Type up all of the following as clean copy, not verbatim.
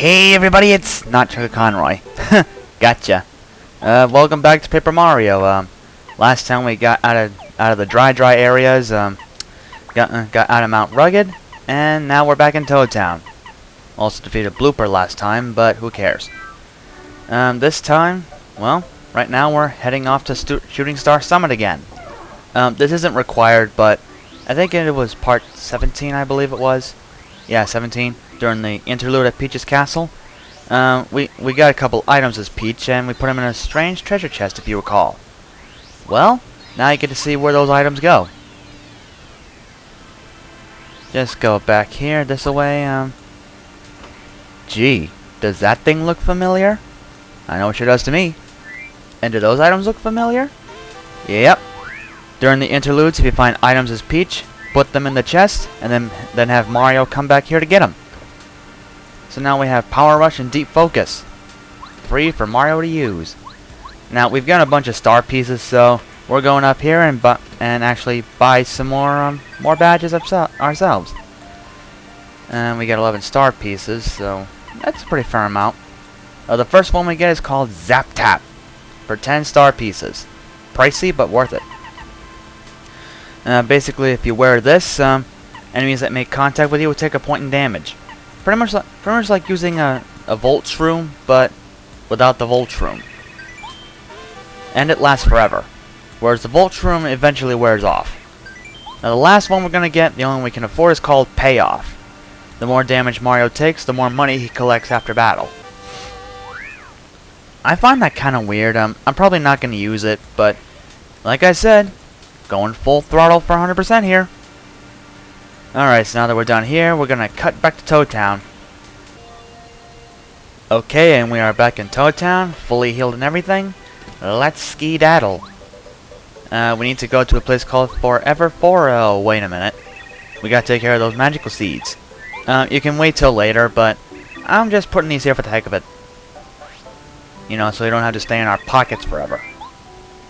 Hey everybody, it's not Chuck Conroy. Gotcha. Welcome back to Paper Mario. Last time we got out of the dry areas, got out of Mount Rugged, and now we're back in Toad Town. Also defeated Blooper last time, but who cares? This time, well, right now we're heading off to Shooting Star Summit again. This isn't required, but I think it was part 17, I believe it was. Yeah, 17. During the interlude at Peach's castle. We got a couple items as Peach, and we put them in a strange treasure chest, if you recall. Well, now you get to see where those items go. Just go back here, this way, Gee, does that thing look familiar? I know it sure does to me. And do those items look familiar? Yep. During the interludes, if you find items as Peach, put them in the chest, and then have Mario come back here to get them. So now we have Power Rush and Deep Focus. Free for Mario to use. Now, we've got a bunch of star pieces, so we're going up here and actually buy some more badges ourselves. And we got 11 star pieces, so that's a pretty fair amount. The first one we get is called Zap Tap for 10 star pieces. Pricey, but worth it. Basically, if you wear this, enemies that make contact with you will take a point in damage. Pretty much like using a Volt Shroom, but without the Volt Shroom. And it lasts forever, whereas the Volt Shroom eventually wears off. Now the last one we're going to get, the only one we can afford, is called Payoff. The more damage Mario takes, the more money he collects after battle. I find that kind of weird. I'm probably not going to use it, but like I said, going full throttle for 100% here. Alright, so now that we're done here, we're gonna cut back to Toad Town. Okay, and we are back in Toad Town, fully healed and everything. Let's ski-daddle. We need to go to a place called Forever Oh, wait a minute. We gotta take care of those magical seeds. You can wait till later, but I'm just putting these here for the heck of it. You know, so they don't have to stay in our pockets forever.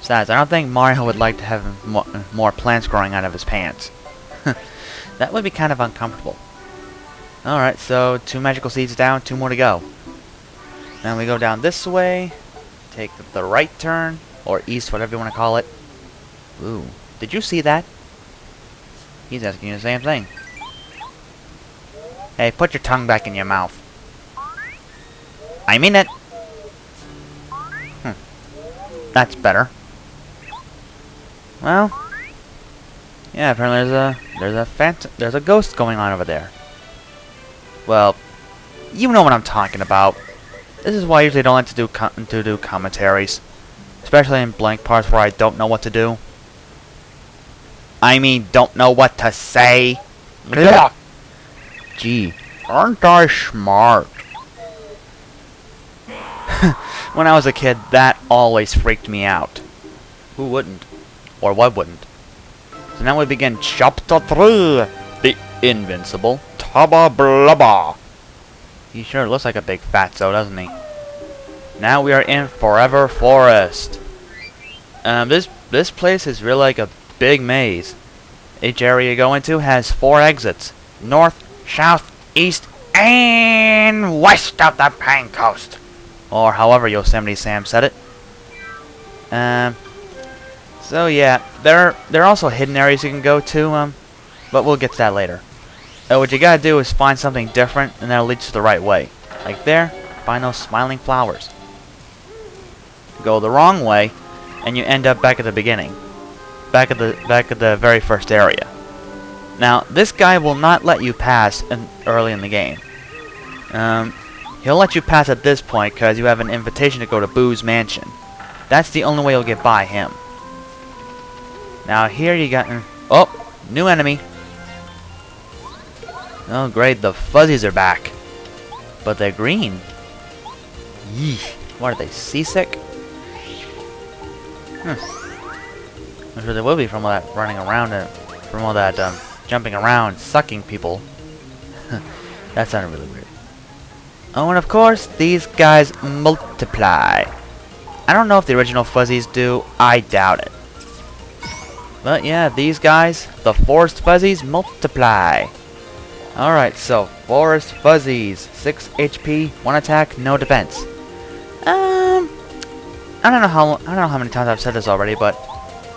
Besides, I don't think Mario would like to have more plants growing out of his pants. That would be kind of uncomfortable. Alright, so 2 magical seeds down, 2 more to go. Then we go down this way, take the right turn, or east, whatever you want to call it. Ooh, did you see that? He's asking you the same thing. Hey, put your tongue back in your mouth. I mean it! That's better. Well, yeah, apparently there's a ghost going on over there. Well, you know what I'm talking about. This is why I usually don't like to do commentaries, especially in blank parts where I don't know what to do. I mean, don't know what to say. Gee, aren't I smart? When I was a kid, that always freaked me out. Who wouldn't? Or what wouldn't? So now we begin Chapter 3, The Invincible Tubba Blubba. He sure looks like a big fatso, doesn't he? Now we are in Forever Forest. This place is really like a big maze. Each area you go into has 4 exits. North, south, east, and west of the Pine Coast. Or however Yosemite Sam said it. So yeah, there are also hidden areas you can go to, but we'll get to that later. What you gotta do is find something different, and that'll lead you the right way. Like there, find those smiling flowers. Go the wrong way, and you end up back at the beginning, back at the very first area. Now, this guy will not let you pass early in the game. He'll let you pass at this point because you have an invitation to go to Boo's mansion. That's the only way you'll get by him. Now here you got... oh! New enemy! Oh great, the fuzzies are back. But they're green. Yeesh. What are they, seasick? I'm sure they will be from all that running around and from all that jumping around, sucking people. That sounded really weird. Oh, and of course, these guys multiply. I don't know if the original fuzzies do. I doubt it. But yeah, these guys, the forest fuzzies, multiply. Alright, so Forest Fuzzies. 6 HP, 1 attack, no defense. I don't know how many times I've said this already, but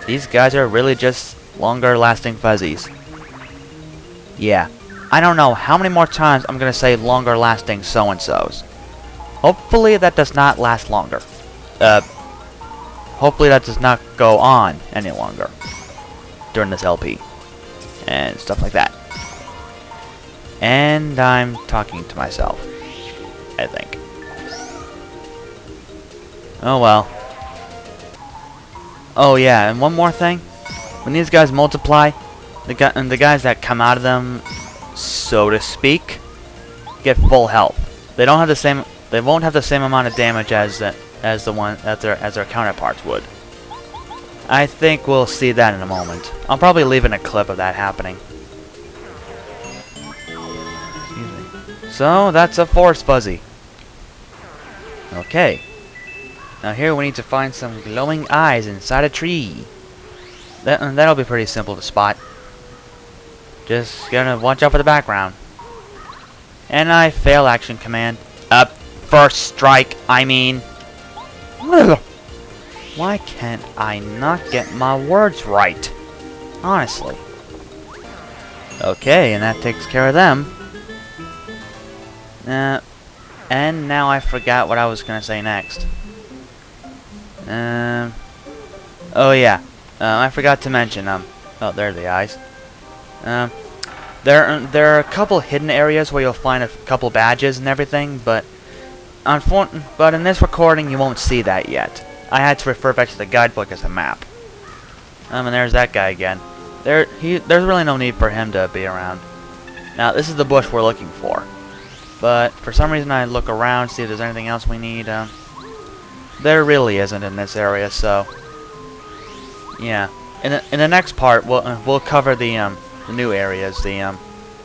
these guys are really just longer lasting fuzzies. Yeah. I don't know how many more times I'm gonna say longer lasting so-and-sos. Hopefully that does not last longer. Hopefully that does not go on any longer during this LP. And stuff like that. And I'm talking to myself, I think. Oh well. Oh yeah, and one more thing. When these guys multiply, the guys that come out of them, so to speak, get full health. They don't have the same. They won't have the same amount of damage as their counterparts would. I think we'll see that in a moment. I'll probably leave in a clip of that happening. Excuse me. So that's a Forest Fuzzy. Okay. Now here we need to find some glowing eyes inside a tree. That'll be pretty simple to spot. Just gotta watch out for the background. And I fail action command. First strike, I mean. Why can't I not get my words right? Honestly. Okay, and that takes care of them. And now I forgot what I was gonna say next. Oh yeah. I forgot to mention, oh, there are the eyes. There are a couple hidden areas where you'll find a couple badges and everything, but in this recording you won't see that yet. I had to refer back to the guidebook as a map. And there's that guy again. There's really no need for him to be around. Now, this is the bush we're looking for. But for some reason I look around, see if there's anything else we need. There really isn't in this area, so yeah. In the next part, we'll cover the new areas, the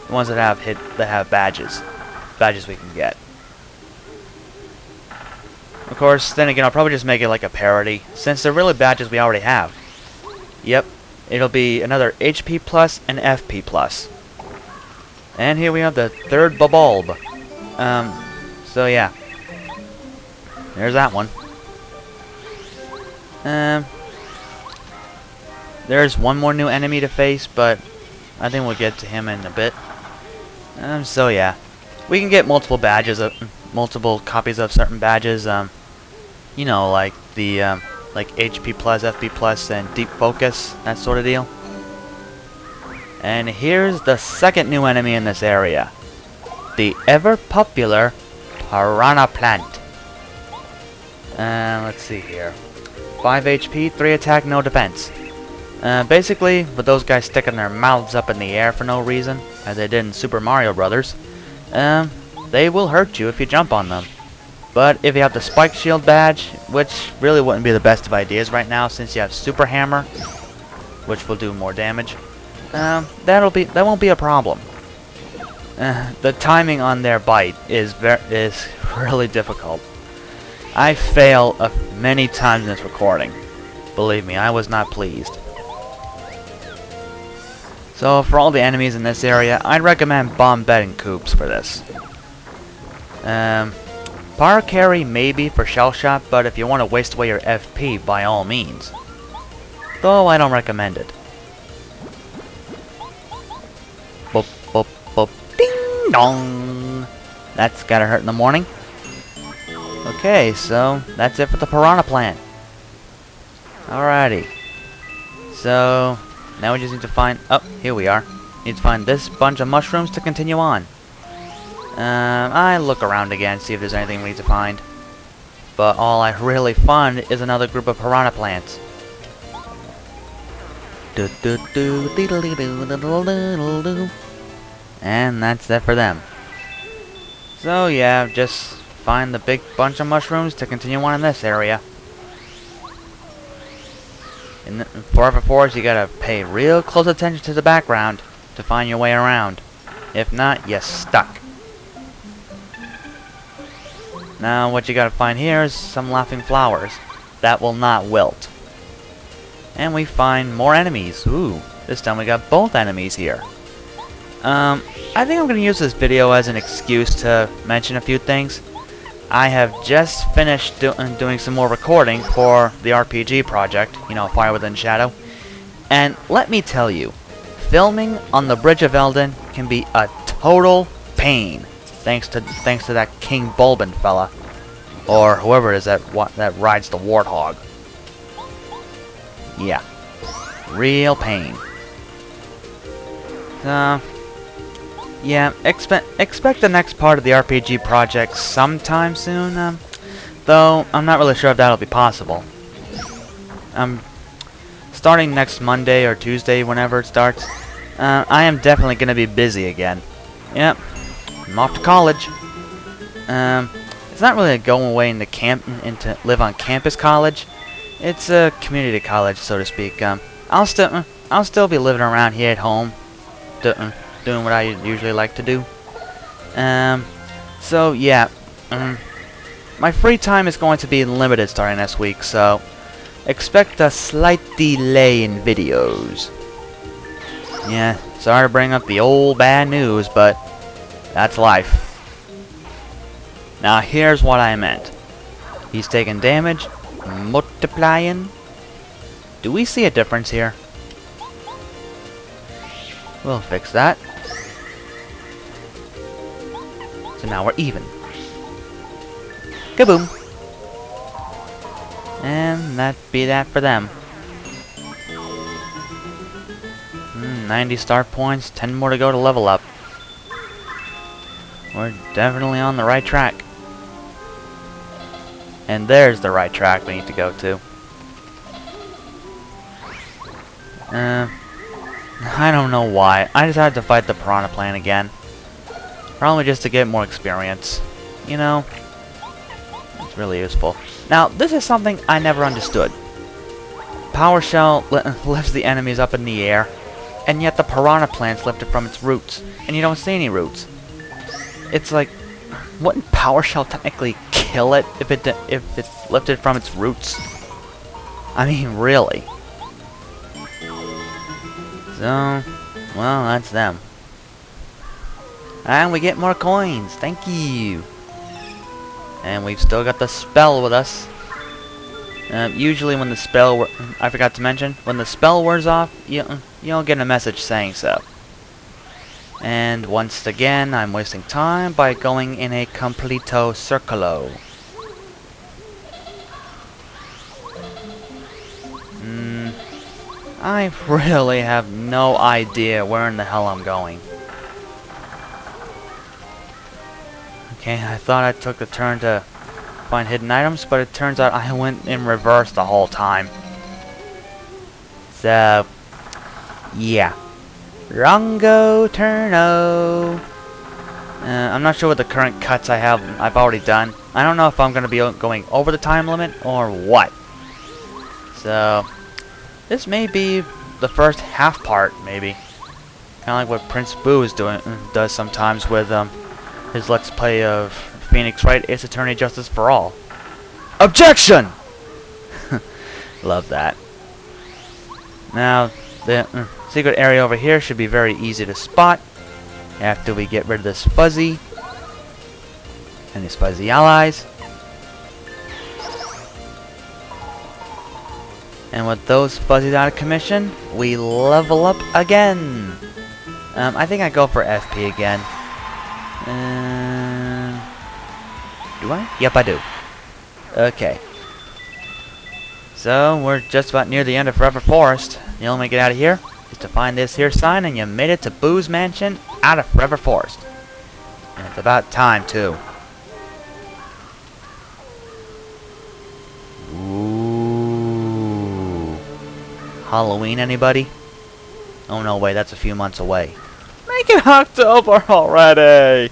ones that have badges we can get. Of course, then again, I'll probably just make it like a parody, since they're really badges we already have. Yep, it'll be another HP plus and FP plus. And here we have the third bulb. So yeah, there's that one. There's one more new enemy to face, but I think we'll get to him in a bit. So yeah, we can get multiple badges, multiple copies of certain badges. You know, like the like HP plus, FP plus, and Deep Focus, that sort of deal. And here's the second new enemy in this area, the ever popular Piranha Plant. Let's see here. 5 HP, 3 attack, no defense. Basically, with those guys sticking their mouths up in the air for no reason, as they did in Super Mario Brothers, they will hurt you if you jump on them. But if you have the Spike Shield badge, which really wouldn't be the best of ideas right now since you have Super Hammer, which will do more damage, that won't be a problem. The timing on their bite is really difficult. I fail many times in this recording. Believe me, I was not pleased. So for all the enemies in this area, I'd recommend bomb bedding coops for this. Power carry maybe for shell shot, but if you want to waste away your FP, by all means. Though I don't recommend it. Boop boop boop ding dong. That's gotta hurt in the morning. Okay, so that's it for the Piranha Plant. Alrighty. So now we just need to find. Oh, here we are. Need to find this bunch of mushrooms to continue on. I look around again, see if there's anything we need to find. But all I really find is another group of piranha plants. And that's it for them. So yeah, just find the big bunch of mushrooms to continue on in this area. In Forever Forest, you gotta pay real close attention to the background to find your way around. If not, you're stuck. Now, what you gotta find here is some laughing flowers that will not wilt. And we find more enemies. Ooh, this time we got both enemies here. I think I'm going to use this video as an excuse to mention a few things. I have just finished doing some more recording for the RPG project, you know, Fire Within Shadow. And let me tell you, filming on the Bridge of Eldin can be a total pain, thanks to that King Bulbin fella, or whoever it is that rides the Warthog. Yeah, real pain. Yeah, expect the next part of the RPG project sometime soon, though I'm not really sure if that'll be possible. Starting next Monday or Tuesday, whenever it starts, I am definitely going to be busy again. Yep, I'm off to college. It's not really a going away into live on campus college. It's a community college, so to speak. I'll still be living around here at home, doing what I usually like to do. So yeah, my free time is going to be limited starting this week, so expect a slight delay in videos. Yeah, sorry to bring up the old bad news, but that's life. Now here's what I meant. He's taking damage, multiplying. Do we see a difference here? We'll fix that. So now we're even. Kaboom! And that be that for them. 90 star points, 10 more to go to level up. We're definitely on the right track. And there's the right track we need to go to. I don't know why. I decided to fight the Piranha Plant again. Probably just to get more experience. You know? It's really useful. Now, this is something I never understood. Power Shell lifts the enemies up in the air, and yet the Piranha Plant's lifted from its roots, and you don't see any roots. It's like, wouldn't Power Shell technically kill it if it's lifted from its roots? I mean, really. So, well, that's them. And we get more coins. Thank you. And we've still got the spell with us. Usually when the spell... I forgot to mention, when the spell wears off, you'll get a message saying so. And once again, I'm wasting time by going in a completo circolo. I really have no idea where in the hell I'm going. Okay, I thought I took a turn to find hidden items, but it turns out I went in reverse the whole time. So, yeah. Wrongo turno. I'm not sure what the current cuts I've already done. I don't know if I'm going to be going over the time limit or what. So, this may be the first half part, maybe. Kind of like what Prince Boo does sometimes with his Let's Play of Phoenix Wright Ace Attorney Justice for All. Objection! Love that. Now, the secret area over here should be very easy to spot after we get rid of this fuzzy and these fuzzy allies. And with those fuzzies out of commission, we level up again. I think I go for FP again. Do I? Yep, I do. Okay. So, we're just about near the end of Forever Forest. The only way to get out of here is to find this here sign, and you made it to Boo's Mansion out of Forever Forest. And it's about time, too. Ooh. Halloween, anybody? Oh, no, wait, that's a few months away. Make it October already!